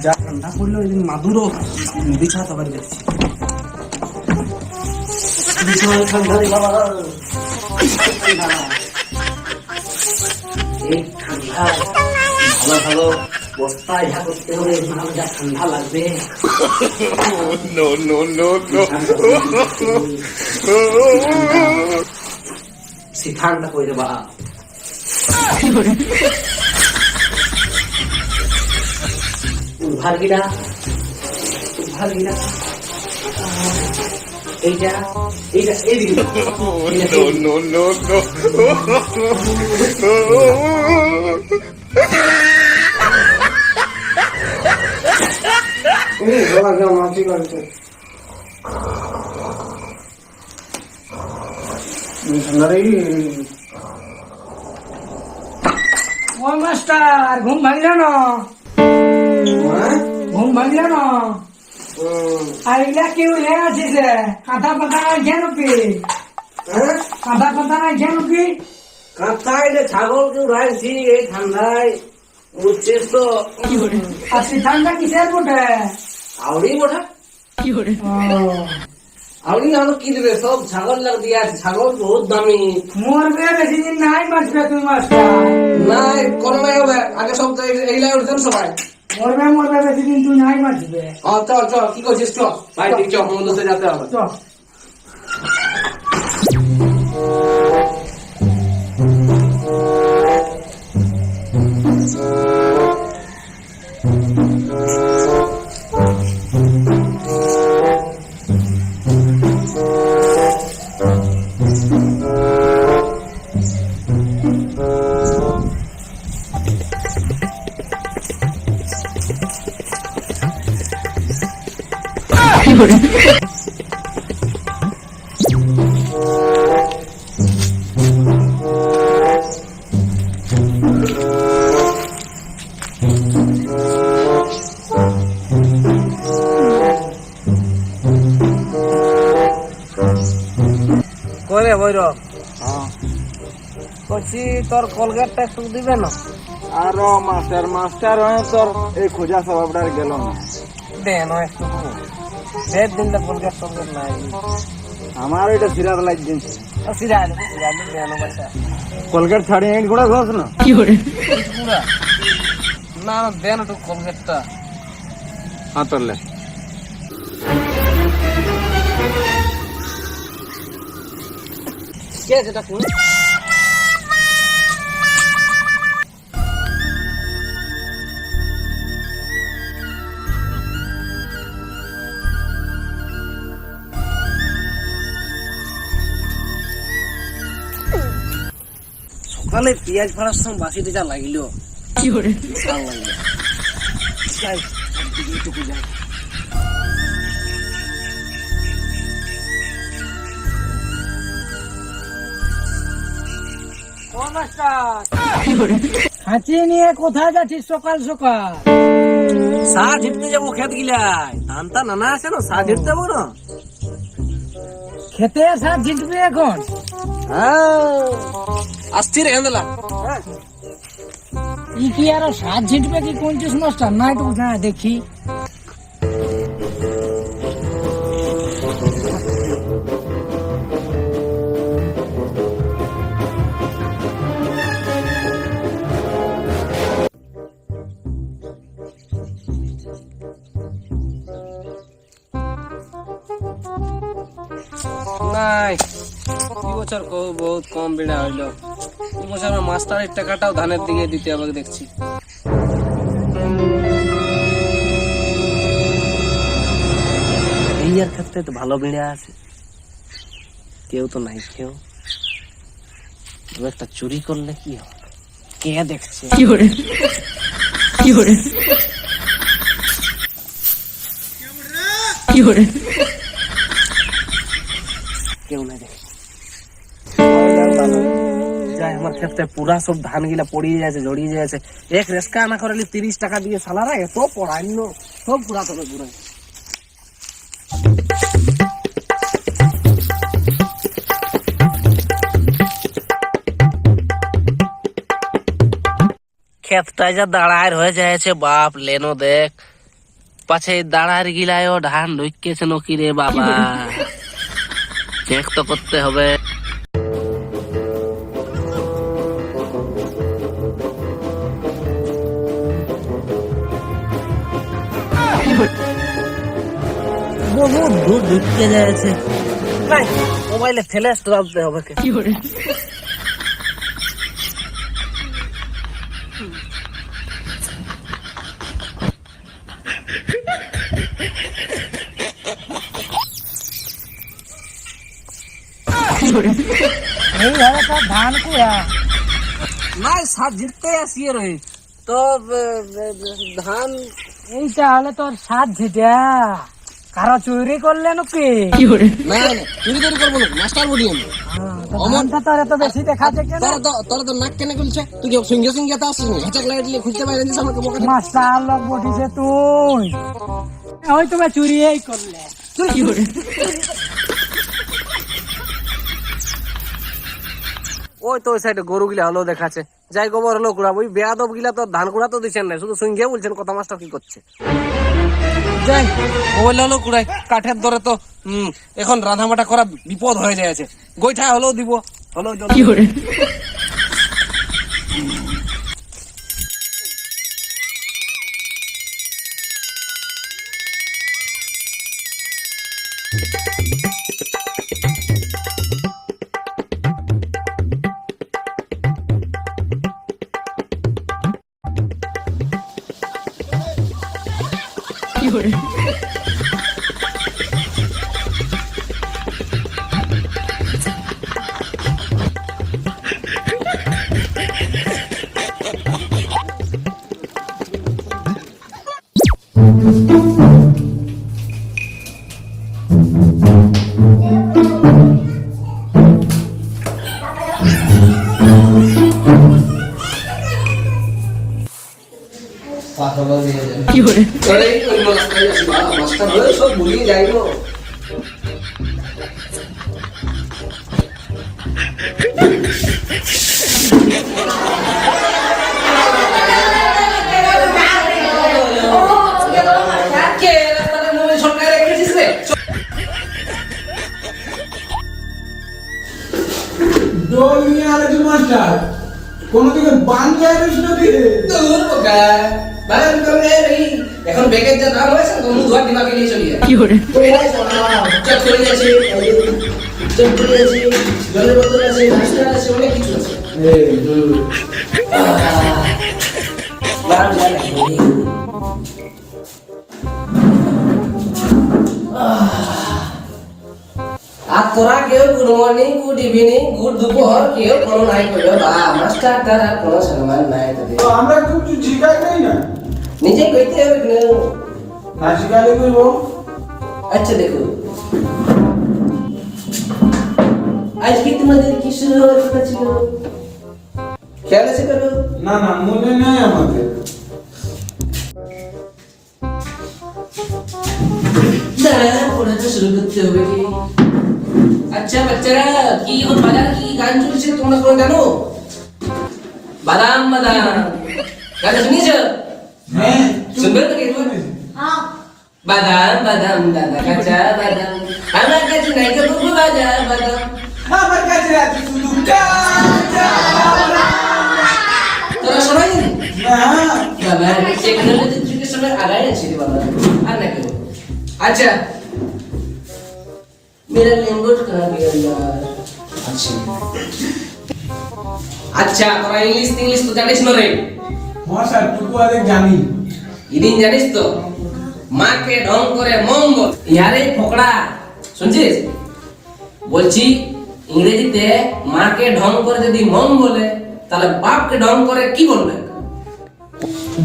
যা ঠান্ডা পড়লো ওই দিন মাদুরও বিছাতে পারি যাচ্ছি। ঠান্ডা রে বাবা, এই ঠান্ডা ভালো ভালো বস্তায় যা করতে হবে, নাহলে যা ঠান্ডা লাগবে। সে ঠান্ডা করে দেবা ভার্গিরা ভার্গিরা এইটা এইটা এইদিকে মাস্টার ঘুম ভাঙিল না, ঘুম ভাঙিল না। আইলা কেউ হে আছিস কাঁথা পাতা নাই কেন কি? কাঁথা পাতা নাই কেন কি? কাঁথায় ছাগল কেউ রাখছি এই ঠান্ডায় বুঝছিস তো। আজকে ঠান্ডা কিসের বটে? আউরি বটে আউরি হলো কি দেবে, সব ছাগল লাগ দিয়ে আছে। ছাগল বহুত দামি, মরবে বেশি দিন নাই বাঁচবে তুমি মাস্টার। নাই কোনো হবে আগে সব এইলাই উঠতেন সবাই। মরবে মরবে বেশি দিন তুই নাই বাঁচবে। চল চল কি করছিস, চল ভাই ঠিক চল মন্দিরে যেতে হবে চল। করে বৈরব কছি তোর কলগেটটা একটু দিবে না? আর মাস্টার মাস্টার হয়ে তোর এই খোঁজা স্বভাবটা গেল না। দেন একটু দেড় দিন কলগেট টলগেট নাই আমার এটা সিরাত লাগছে। বাচ্চা কলগেট ছাড়ি আইন গুড়া ঘষ না না দেন একটু কলগেটটা। হ্যাঁ তোরলে কে যেটা শুনে সকালে পেঁয়াজ ফাড়ার সঙ্গে বাসিতে যা লাগিল কি করে হাঁচি নিয়ে কোথায় যাচ্ছিস সকাল সকাল? চা ঝিটতে যাবো খেত গিলাই, ধান তা নানা আছে না, চা ঝিটতে যাবো না। খেতে সার ঝিটবি এখন? আসছি রে হেন্দলা ই কি আরো সাত ঝিটবে কি কোনছিস মাস্টার? না একটু না দেখি নাই বছর বহুত কম বিড়া হইল। বছর মাস্টারের টাকাটাও ধানের দিকে দিতে হবে দেখছি। এই আর ক্ষেত্রে তো ভালো বিড়া আছে, কেউ তো নাই। কেউ একটা চুরি করলে কি হবে, কে দেখছে? কি করে কি করে কি করে কেউ না দেখে আমার ক্ষেত্রে পুরা সব ধান গিলা পড়িয়ে যাচ্ছে, জড়িয়ে যাচ্ছে। এক রেস্কা আনা করালি 30 টাকা দিয়ে সালারা এত পড়াইল সব পুরা তবে পুরাই। ক্ষেতটায় যা দাঁড়ায় হয়ে যাচ্ছে বাপ লেনো দেখ পাছে দাঁড়ার গিলায়ও ধান ঢুকেছে নকি রে বাবা চেক তো করতে হবে বহুত দূর ঢুকে যাচ্ছে মোবাইলে ঠেলে তুলতে হবে কি করে ধান কুড়া নাই সাত জিততে আসিয়ে রয়ে তো ধান এইটা হলে তোর সাত ঝিটা কারো চুরি করলে নাকি না চুরি করে করবো না মাস্টার বডি অমনটা তোর এত বেশি দেখাচ্ছে কেন তোর তো নাক কেন খুলছে তুই কি সঙ্গে সঙ্গে তো আসছিস হেঁচাক লাইট দিয়ে খুঁজতে পারলি আমাকে মাস্টার লোক বটিছে তুই ওই তুমি চুরি এই করলে তুই কি করে ওই তো ওই সাইডে গরু গিলা হলো দেখাচ্ছে যাই গোবর হলো কুড়া ওই বেয়াদব গিলা তো ধান কুড়া তো দিচ্ছেন না শুধু সঙ্গে বলছেন কথা মাস্টার কি করছে যাই মোবাইল হলো কুড়াই কাঠের দরে তো এখন রাধামাটা করা বিপদ হয়ে যাচ্ছে গোইঠা হলেও দিব হলো কি করে কি করে মাস্টার হয়ে সব ভুলিয়ে যাইব মাস্টার কোনদিকে বাংলা নাকি এখন বেগের যা দাম হয়েছে তো মুখ ধোয়ার দিমাগে নিয়ে চলি কি করে চেক করে যাচ্ছে চেক করে যাচ্ছে জলের বোতল আছে মাস্টার আছে অনেক কিছু আছে আর তোরা কেউ good morning good evening good দুপুর কেউ কোনো নাই করবে বা মাস্টার দ্বারা কোনো সম্মান নাই তাদের আমরা কিছু জিগাই নাই না নিজে কইতে হবে না না শিখালে কইব আচ্ছা দেখো আজকে তোমাদের কি শুরু হওয়ার কথা ছিল খেয়াল আছে কারো না না মনে নাই আমাদের দাঁড়া পড়াটা শুরু করতে হবে কি আচ্ছা বাচ্চারা কি এখন বাজারে কি গান চলছে তোমরা সবাই জানো বাদাম বাদাম গান শুনিস হ্যাঁ শুনবে তো কি हाँ বাদাম বাদাম দাদা কাঁচা বাদাম আমার কাছে নাই তো বুবু বাদাম বাদাম আমার কাছে আছে শুধু কাঁচা তোরা সবাই জানি না বাবা টেকনোলজি যুগের সময় আগায় আছে রে বাবা আর না কেউ আচ্ছা मेरा लैंग्वेज कहाँ गया यार अच्छा তোরা ইংলিশ তো জানিস না রে মশা টুকু আরে জানি ইদিন জানিস তো মাকে ঢং করে মঙ্গল ইয়ারে ফকড়া শুনছিস বলছি ইংরেজিতে মাকে ঢং করে যদি মং বলে তাহলে বাপকে ঢং করে কি বলবে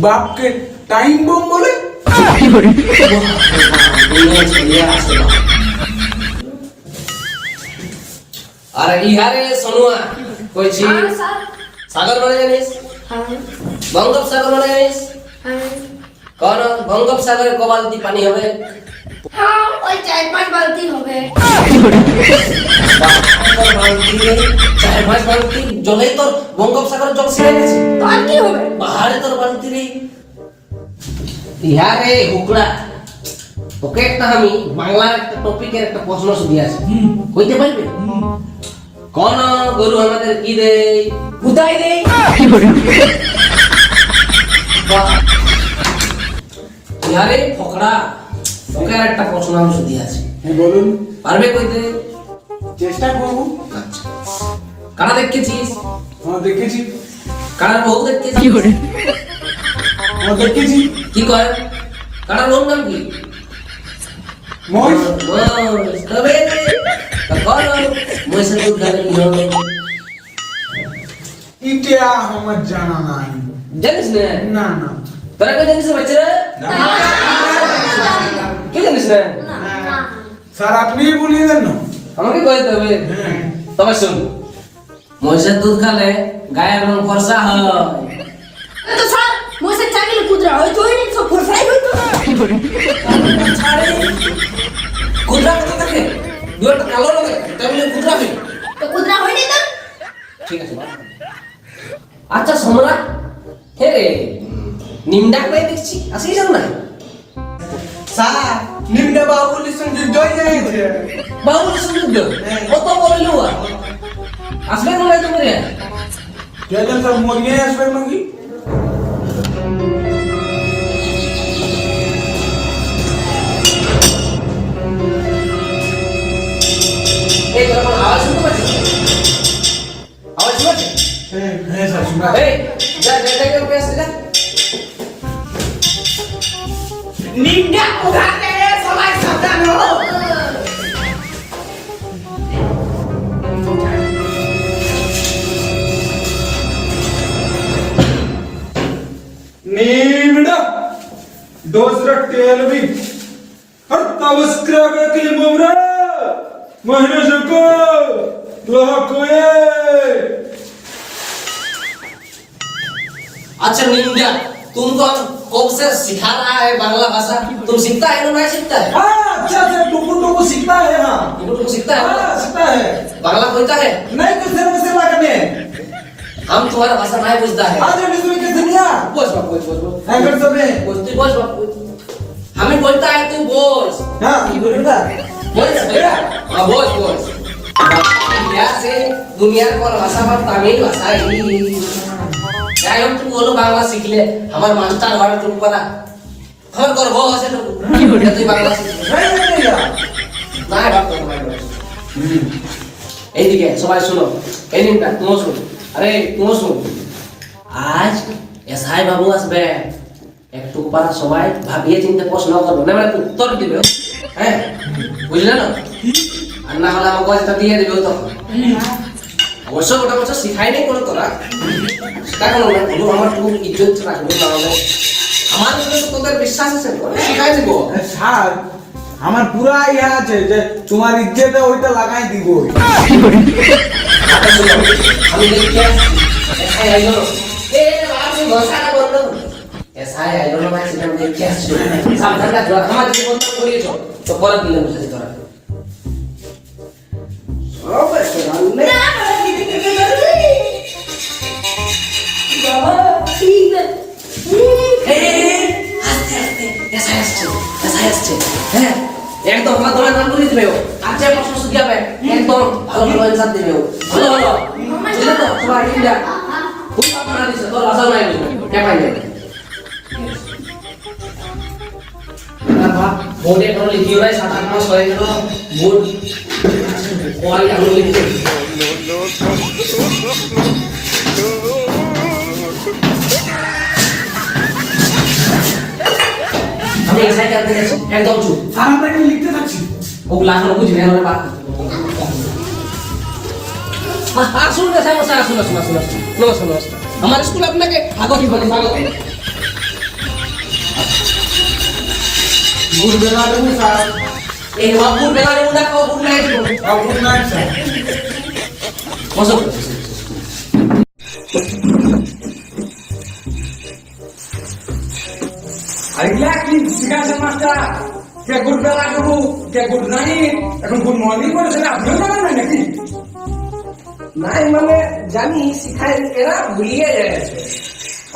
বাপকে টাইম বম বলে আর ইহারে সোনুয়া কইছি हाँ सर সাগর মানে জানিস हाँ বঙ্গোপসাগর মানে জানিস हाँ কোন বঙ্গোপসাগরে ক বালতি পানি হবে? হ্যাঁ ওই 4-5 বালতি হবে। 4-5 বালতি জলেই তোর বঙ্গোপসাগরের জল ছেড়ে গেছে। তার কি হবে? পাহাড়ে তোর বালতি রে। ইহারে হুকড়া, ওকে একটা আমি বাংলার একটা টপিকের একটা প্রশ্ন দিয়েছি, কইতে পারবে? কোন গরু আমাদের কি দেয়? বুদাই দেই। ইহারে ফকড়া, ওকে আর একটা প্রশ্ন আমি দিয়েছি, হ্যাঁ বলুন, পারবে কইতে? চেষ্টা করবো। আচ্ছা, কারা দেখেছিস? হ্যাঁ দেখেছি, কারার বউ দেখেছিস? হ্যাঁ দেখেছি। কি করে? কারার ওর নাম কি? মহিষ। মহিষ। তবে মহিষের দুধ খাবে কি হবে? এটা আমার জানা নাই। জানিস না? না না তোরা কে জানিস বাচ্চারা? কে জানিস না? স্যার আপনি বলিয়ে দেন না। আমাকে কইতে হবে। তবে শুন, মহিষের দুধ খালে গায়ের রং ফর্সা হয়। তো স্যার মোসে চাগিলে কুদরা হয় তো এই সব ফরসাই হইতো। ছাড়ে কুদরা কথা থাকে, দুটো কালো লাগে তাই বলে কুদরা হয়? তো কুদরা হয়নি তো? ঠিক আছে বাবা। আচ্ছা সম্রাট, হে রে নিমডা কই দেখছি আসি যাও না? স্যার নিম্ন বাবুলির সঙ্গে জয় যাইছে। বাবুর সঙ্গে কত বড় লোয়া আসবে না তুমি রে? কেন স্যার মরিয়ে আসবে নাকি? এই তোর আওয়াজ শুনতে পাচ্ছিস? আওয়াজ শুনতে পাচ্ছিস? হ্যাঁ হ্যাঁ স্যার শুনা। এই যা যা যা কে পেছ যা। নিমডা কোথা থেকে সবাই সাবধান হও। निम्न दूसरा टेल भी हर तवस्क्रा का किलिमोमरा महीने को लोहा कोये। अच्छा निंजा, तुमको हम कब से सिखा रहा है बांग्ला भाषा, तुम सीखता है ना नहीं सीखता है? हाँ अच्छा से टुकु सीखता है। हाँ तुम सीखता है? हाँ सीखता है। बांग्ला बोलता है? नहीं कुछ देर में से लगने हम तुम्हारा भाषा नहीं बुझता है। आज इसमें कैसे नहीं आ बोल बाप बोल अगर सबे बोल तू बोल बाप हमें बोलता है तू बोल। हाँ ये बोलता बोल बेटा हाँ बोल यहाँ से दुनिया को भाषा पर तमिल भाषा ही चाहे हम तुम बोलो बांग्ला सीख ले, हमारे मास्टर वाले तुम पता हमारे गर्व है से तू बांग्ला सीख नहीं না বাপ তোমার এইদিকে সবাই শুনো, এই নিনটা তুমিও শুনো, আরে তুমিও শুনো। আজ এসআই বাবু আসবে, একটু পারা সবাই ভাবিয়ে চিন্তে প্রশ্ন করবো না, মানে উত্তর দিবে। হ্যাঁ বুঝলে না? আর না হলে আমাকে যেটা দিয়ে দেবে তো অবশ্য ওটা অবশ্য শিখাই নেই কোনো তোরা, সেটা কোনো না, বলো আমার খুব ইজ্জত রাখবে তাহলে আমার উপরে তো তোদের বিশ্বাস আছে, শিখাই দেবো। স্যার আমার পুরা ইয়া আছে যে তোমার ইজ্জতে ওইটা লাগাই দিব। আমি দেখি এসআই আইলো এ আপনি ভাষাটা বললো এসআই আইলো না ভাই, সেটা দেখি আসছো সাবধানটা ধর আমার জীবন তো করিয়েছো তো পরে দিলাম সাথে তোরা সব এসে রান্নে বাবা ঠিক আছে। আস্তে আস্তে এসআই আসছে হ্যাঁ একদম আমার তোমার নাম করে দিবে, আচ্ছা প্রশ্ন শিখাবে একদম ভালো ভালো অ্যানসার দিবে, ভালো ভালো বুঝলে তো সবাই ইন্ডিয়া খুব আপনারা দিছে তোর ভাষা নাই বুঝবে কে পাইলে বোর্ডে কোনো লিখিও নাই, 7-8 মাস হয়ে গেল বোর্ড ওয়াল এখনো লিখতে আমি এসআই করতে গেছি একদম চুপ, স্যার আমরা এখানে লিখতে থাকছি। ওগুলা এখনো বুঝবে না বাপ আসুন না স্যার আসুন আসুন আসুন নমস্কার নমস্কার আমার স্কুল আপনাকে আগত বলে স্বাগত। গুড বেলারে স্যার এই বাবুর বেলারে উনা খাও good night good night sir. বসো আইলা কি শিখাছে মাস্টার কে গুড বেলা করবো কে গুড নাইট এখন গুড মর্নিং বলেছে না আপনিও জানেন না নাকি নাই মানে জানি শিখাই এরা ভুলিয়ে যাচ্ছে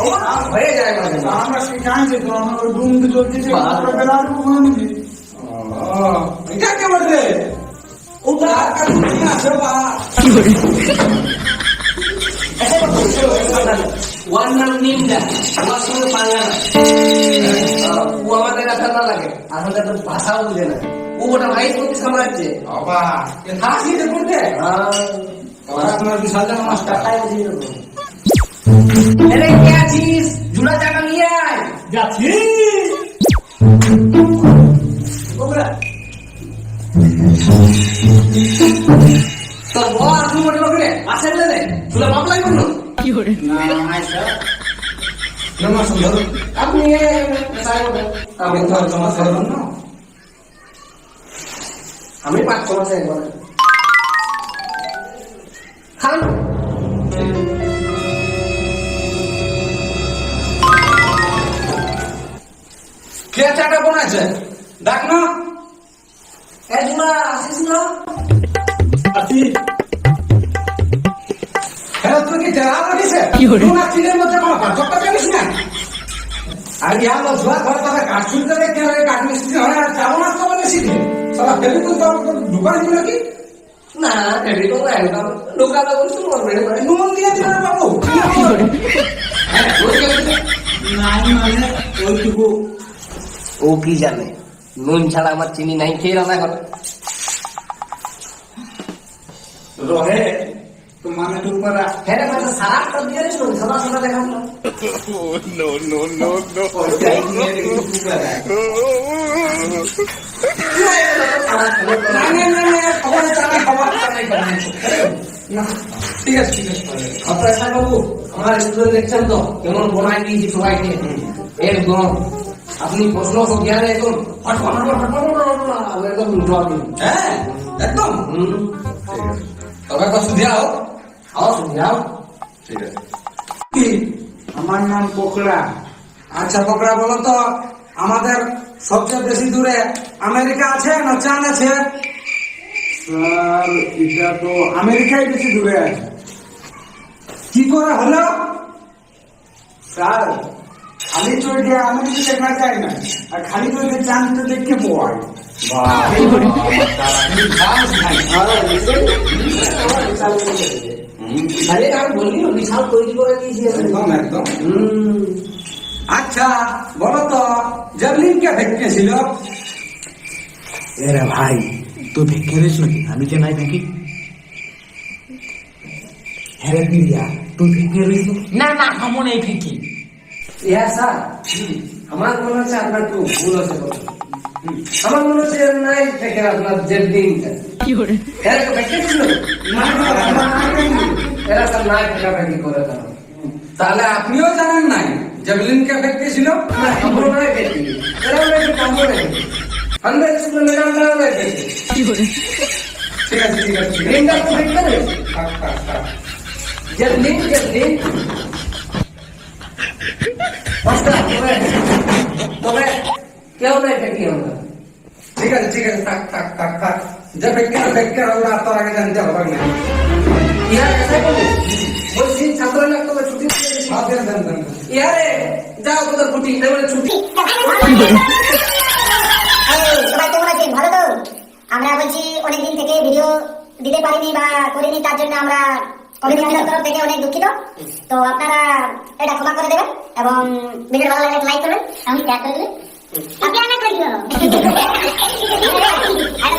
আমার হয়ে যায় মাঝে আমরা শিখাইছি তো আমার রুম দিয়ে চলতেছে বেলা করবো নাকি এটা কে বলবে ওটা কাছে আছে বা ওয়ান্নার নিন্দা আমার সঙ্গে পাঙ্গা না ও আমাদের কথা না লাগে আমাদের তো ভাষাও বুঝে না ও ওটা ভাই করতে সামলাচ্ছে বাবা এ হাসি যে করতে আপনার বিশাল জানা মাস্টার তাই বুঝিয়ে দেবো এরে কে আছিস জুড়া জায়গা নিয়ে আয় যাচ্ছি ওরা তোর বড় আপনি মনে করবে আসেন না জুড়া মাপ লাগবে না কি করে না স্যার নমস্কার ধরুন আপনি আমি তো নমস্কার ধরুন না আমি 5-6 মাসে একবার খান কে চাটা বানাচ্ছে ডাক না এ জুমা আসিস না আসি হ্যাঁ তুই কি জানা লাগিছে তুই না চিনের মধ্যে কোনো পার্থক্য জানিস না আর ইয়া মজুয়া ঘরে তারা কাঠ শুনতে রে কে কাঠ মিস্ত্রি হয় আর চাও না তো বলে শিখে সারা ফেলে তো দোকান দিল নাকি না ফেলে তো না দোকান তো বলছো মরবে না নুন দিয়ে দিল না বাবু নাই মানে ওইটুকু ও কি জানে নুন ছাড়া আমার চিনি নাই খেয়ে রান্না করে রহে তো মানে তো উপরা হ্যাঁ মানে সারা তো দিয়ে রে সাদা সাদা দেখাম না no no no no ঠিক আছে আপনার সাহেব বাবু আমার স্টুডেন্ট দেখছেন তো কেমন বনাই দিয়েছি সবাইকে একদম আপনি প্রশ্ন তো জ্ঞানে একদম একদম জবাব দিন হ্যাঁ একদম তবে তো সুধিয়াও সুধিয়াও ঠিক আছে আমার নাম পোকরা আচ্ছা বকরা বলো তো আমাদের সবচেয়ে বেশি দূরে আমেরিকা আছে না চাঁদ আছে স্যার এটা তো আমেরিকায় বেশি দূরে আছে কি করে হলো স্যার খালি তো এটা আমেরিকা দেখা যায় না আর খালি তো এটা চাঁদটা দেখতে পাওয়ায় বিশাল তৈরি করে দিয়েছি একদম একদম আচ্ছা বলো তো জেভলিন কে ভেটকেছিল এরে ভাই তুই ভেঙে রেছ নাকি আমি যে নাই থাকি হ্যাঁ পিয়া তুই ভেঙে রেছ না না আমন এই ফিকি ইয়া স্যার আমার মনে হচ্ছে আপনার একটু ভুল আছে আমার মনে হচ্ছে নাই থেকে আপনার জেভলিনটা কি করে এরা ভেটকেছিল এরা স্যার নাই ভেটাভেটি করে তাহলে আপনিও জানেন নাই জেভলিন কে ভেটকেছিল না আমরা নাই ভেটি এরা নাই কামড় নেই আমরা স্কুলে মেডাম দ্বারা নাই ভেটি কি করে ঠিক আছে গ্রিনটা তো ভেট করে জেভলিন মাস্টার তবে কেউ নাই ভেটি আমরা ঠিক আছে থাক যে ভেটকে আমরা তোর আগে জানতে হবে না ইয়ার এসে বলবো বলছি ছাত্র লাগতো ছুটি ইয়ারে যাও তোদের ছুটি এবারে ছুটি সবাই কেমন আছেন ভালো তো আমরা বলছি অনেকদিন থেকে ভিডিও দিতে পারিনি বা করিনি তার জন্য আমরা কমিটির তরফ থেকে অনেক দুঃখিত তো আপনারা এটা ক্ষমা করে দেবেন এবং ভিডিও ভালো লাগলে লাইক করবেন এবং শেয়ার করে দেবেন আপনি আমরা করে দিও আর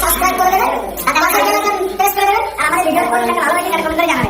সাবস্ক্রাইব করে দেবেন আর আমার চ্যানেলটা প্রেস করে দেবেন আর আমাদের ভিডিও ভালো লাগে কমেন্ট করে জানাবেন।